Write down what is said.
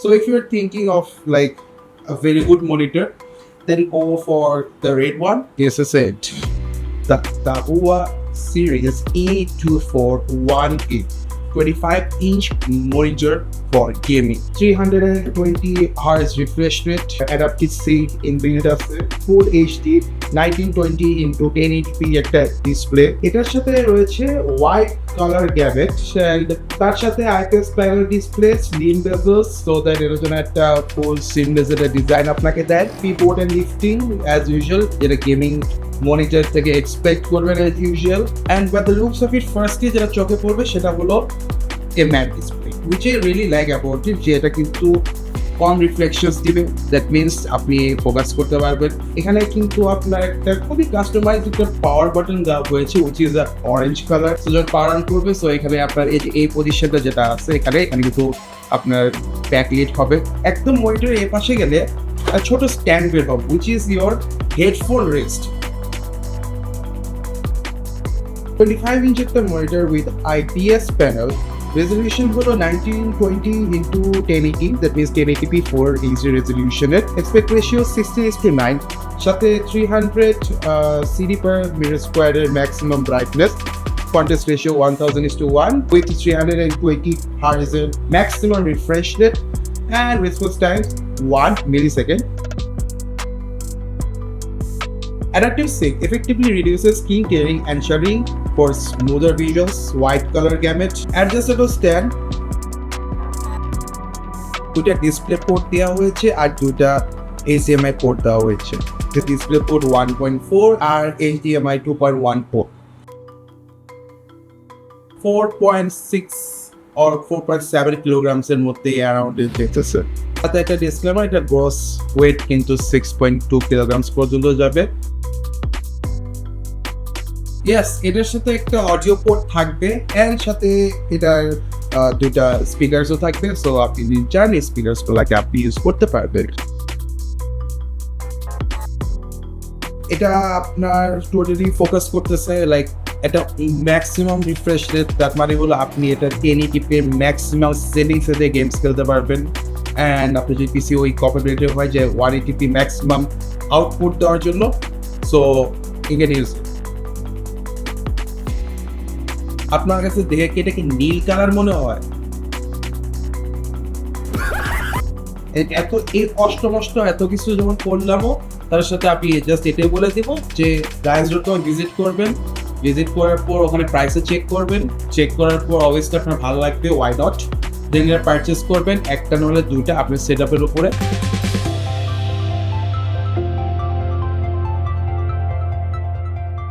So if you're thinking of like a very good monitor, then go for the red one. This is it, the Dahua series E241A 25-inch monitor for gaming. 320Hz refresh rate, adaptive sync inbuilt আছে, Full HD 1920x1080p একটা display. এটার সাথে রয়েছে white colour gamete and তার সাথে IPS panel display, slim bezels, so that এর জন্য একটা ফুল সিমলেস একটা ডিজাইন আপনাকে দেয়। Keyboard and lifting as usual, যেটা গেমিং মনিটর থেকে এক্সপেক্ট করবেন as usual. And by the looks of it firstly যেটা চোখে পড়বে সেটা হলো a matte display, which I really like about it, যে এটা কিন্তু কম রিফ্লেকশনস দিবে। দ্যাট মিনস আপনি ফোকাস করতে পারবেন। এখানে কিন্তু আপনার একটা খুবই কাস্টমাইজড একটা পাওয়ার বাটন দেওয়া হয়েছে, which is a orange colour. So যখন পাওয়ার অন করবে, সো এখানে আপনার এই পজিশনটা যেটা আছে এখানে কিন্তু আপনার ব্যাকলাইট হবে। একদম মনিটরের এই পাশে গেলে ছোট স্ট্যান্ড বের হবে, which is your headphone rest. 25-inch একটা monitor with IPS panel, resolution হলো 1920x1080, that means 1080p 4K resolution. Aspect ratio 16:9, সাথে 300 CD/m² এর maximum brightness, contrast ratio 1000:1 with 320Hz এর maximum refresh rate and response time 1 millisecond. Adaptive sync effectively reduces screen tearing and shuddering for smoother visuals. White color gamut, adjustable stand, দুটা display port দেওয়া হয়েছে আর দুটা HDMI port দেওয়া হয়েছে। Display port 1.4 R HDMI 2.14, 4.6 or 4.7 kilograms এর মধ্যে around যেতেছে। সাথে একটা ডিসক্লেমার, এটা গ্রস ওয়েট কিন্তু 6.2 kilograms পর্যন্ত যাবে। ইয়েস, এটার সাথে একটা অডিও পোর্ট থাকবে এন্ড সাথে এটার দুইটা স্পিকারসও থাকবে। সো আপনি যদি চান এই স্পিকারসগুলোকে আপনি ইউজ করতে পারবেন। এটা আপনার টোটালি ফোকাস করতেছে লাইক এটা ম্যাক্সিমাম রিফ্রেশ রেট, তার মানে হলো আপনি এটা 1080p ম্যাক্সিমাম সেটিংসে গেমস খেলতে পারবেন। অ্যান্ড আপনি যদি পিসি ওই কম্প্যাটিবল হয় যে 180p ম্যাক্সিমাম আউটপুট দেওয়ার জন্য, সো ইউ ক্যান ইউজ। আপনার কাছে দেখে কি এটা কি নীল কালার মনে হয়? এত এই কষ্ট এত কিছু যখন করলামও, তার সাথে আপনি জাস্ট এটাই বলে দিব যে গাইজ.com ভিজিট করবেন, ভিজিট করার পর ওখানে প্রাইসে চেক করবেন, চেক করার পর অবশ্যই আপনার ভালো লাগবে, ওয়াই নট, দেন এটা পারচেস করবেন। একটা নলে দুইটা আপনার সেট আপের উপরে।